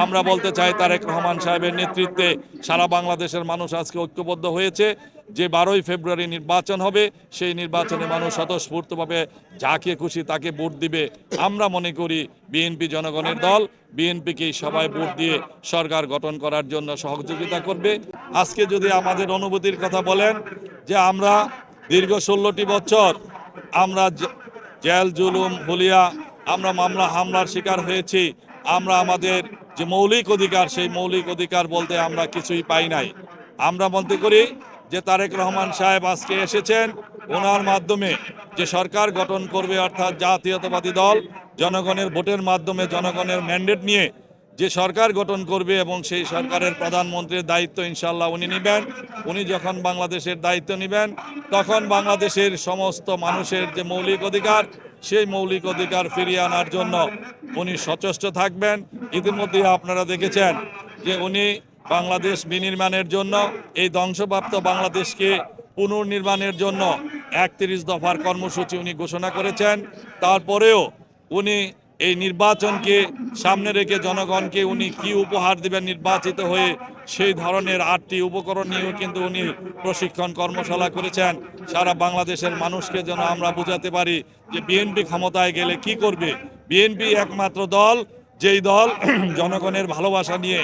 আমরা বলতে চাই তারেক রহমান সাহেবের নেতৃত্বে সারা বাংলাদেশের মানুষ আজকে ঐক্যবদ্ধ হয়েছে যে 12ই ফেব্রুয়ারি নির্বাচন হবে, সেই নির্বাচনে মানুষ স্বতঃস্ফূর্তভাবে যাকে খুশি তাকে ভোট দিবে। আমরা মনে করি বিএনপি জনগণের দল, বিএনপিকেই সবাই ভোট দিয়ে সরকার গঠন করার জন্য সহযোগিতা করবে। আজকে যদি আমাদের অনুভূতির কথা বলেন, যে আমরা দীর্ঘ 16টি বছর আমরা জেল জুলুম হুলিয়া আমরা মামলা হামলার শিকার হয়েছি। আমরা আমাদের যে মৌলিক অধিকার, সেই মৌলিক অধিকার বলতে আমরা কিছুই পাই নাই। আমরা মনে করি যে তারেক রহমান সাহেব আজকে এসেছেন, ওনার মাধ্যমে যে সরকার গঠন করবে, অর্থাৎ জাতীয়তাবাদী দল জনগণের ভোটের মাধ্যমে জনগণের ম্যান্ডেট নিয়ে যে সরকার গঠন করবে এবং সেই সরকারের প্রধানমন্ত্রীর দায়িত্ব ইনশাল্লাহ উনি নেবেন। উনি যখন বাংলাদেশের দায়িত্ব নেবেন, তখন বাংলাদেশের সমস্ত মানুষের যে মৌলিক অধিকার, সেই মৌলিক অধিকার ফিরিয়ে আনার জন্য উনি সচেষ্ট থাকবেন। ইতিমধ্যে আপনারা দেখেছেন যে উনি বাংলাদেশ বিনির্মাণের জন্য, এই ধ্বংসপ্রাপ্ত বাংলাদেশকে পুনর্নির্মাণের জন্য 31 দফার কর্মসূচি উনি ঘোষণা করেছেন। তারপরেও উনি এই নির্বাচনকে সামনে রেখে জনগণকে উনি কি উপহার দিবেন নির্বাচিত হয়ে, সেই ধরনের 8টি উপকরণ নিয়েও কিন্তু উনি প্রশিক্ষণ কর্মশালা করেছেন। সারা বাংলাদেশের মানুষকে যেন আমরা বোঝাতে পারি যে বিএনপি ক্ষমতায় গেলে কি করবে। বিএনপি একমাত্র দল, যেই দল জনগণের ভালোবাসা নিয়ে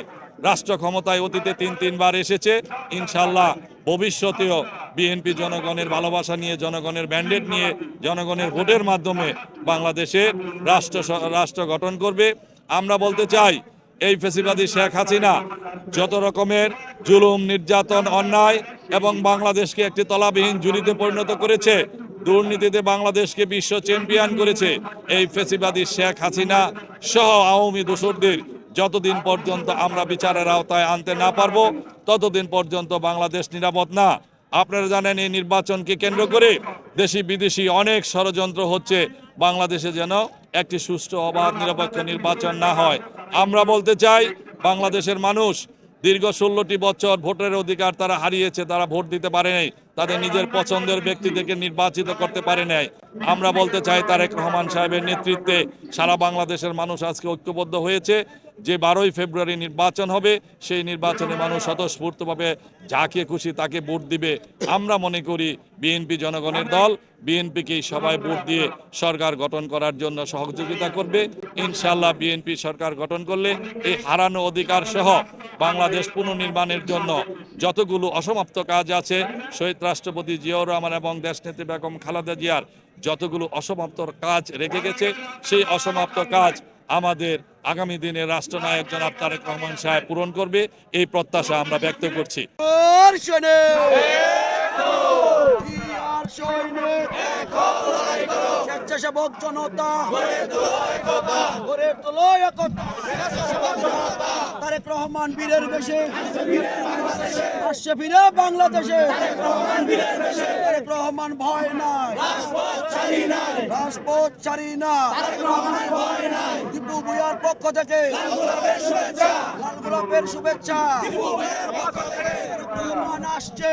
রাষ্ট্র ক্ষমতায় অতীতে 3বার এসেছে। ইনশাল্লাহ ভবিষ্যতেও বিএনপি জনগণের ভালোবাসা নিয়ে, জনগণের ম্যান্ডেট নিয়ে, জনগণের ভোটের মাধ্যমে বাংলাদেশে রাষ্ট্র গঠন করবে। আমরা বলতে চাই, এই ফ্যাসিবাদী শেখ হাসিনা যত রকমের জুলুম, নির্যাতন, অন্যায় এবং বাংলাদেশকে একটি তলাবিহীন ঝুড়িতে পরিণত করেছে, দুর্নীতিতে বাংলাদেশকে বিশ্ব চ্যাম্পিয়ন করেছে, এই ফ্যাসিবাদী শেখ হাসিনা সহ আওয়ামী দোসরদের যতদিন পর্যন্ত আমরা বিচারের আওতায় আনতে না পারবো, ততদিন পর্যন্ত বাংলাদেশ নিরাপদ না। আপনারা জানেন, এই নির্বাচনকে কেন্দ্র করে দেশি বিদেশি অনেক ষড়যন্ত্র হচ্ছে, বাংলাদেশে যেন একটি সুষ্ঠু, অবাধ, নিরপেক্ষ নির্বাচন না হয়। আমরা বলতে চাই, বাংলাদেশের মানুষ দীর্ঘ 16টি বছর ভোটের অধিকার তারা হারিয়েছে, তারা ভোট দিতে পারে নাই, তাদের নিজের পছন্দের ব্যক্তিদেরকে নির্বাচিত করতে পারে নাই। আমরা বলতে চাই তারেক রহমান সাহেবের নেতৃত্বে সারা বাংলাদেশের মানুষ আজকে ঐক্যবদ্ধ হয়েছে যে 12ই ফেব্রুয়ারি নির্বাচন হবে, সেই নির্বাচনে মানুষ স্বতঃস্ফূর্তভাবে যাকে খুশি তাকে ভোট দিবে। আমরা মনে করি বিএনপি জনগণের দল, বিএনপিকেই সবাই ভোট দিয়ে সরকার গঠন করার জন্য সহযোগিতা করবে। ইনশাল্লাহ বিএনপি সরকার গঠন করলে এই হারানো অধিকার সহ বাংলাদেশ পুনর্নির্মাণের জন্য যতগুলো অসমাপ্ত কাজ আছে, শহীদ রাষ্ট্রপতি জিয়াউর রহমান এবং দেশনেত্রী বেগম খালেদা জিয়ার যতগুলো অসমাপ্ত কাজ রেখে গেছে, সেই অসমাপ্ত কাজ আমাদের আগামী দিনে রাষ্ট্রনায়ক জনাব তারেক রহমান সাহেব পূরণ করবে, এই প্রত্যাশা আমরা ব্যক্ত করছি। স্বেচ্ছাসেবক জনতা তারেক রহমান বীরের বেশে আসছে ফিরে বাংলাদেশে। তারেক রহমান ভয় নাই, রাজপথ ছাড়ি না। দীপু ভূঁইয়ার পক্ষ থেকে লাল গোলাপের শুভেচ্ছা। তারেক রহমান আসছে।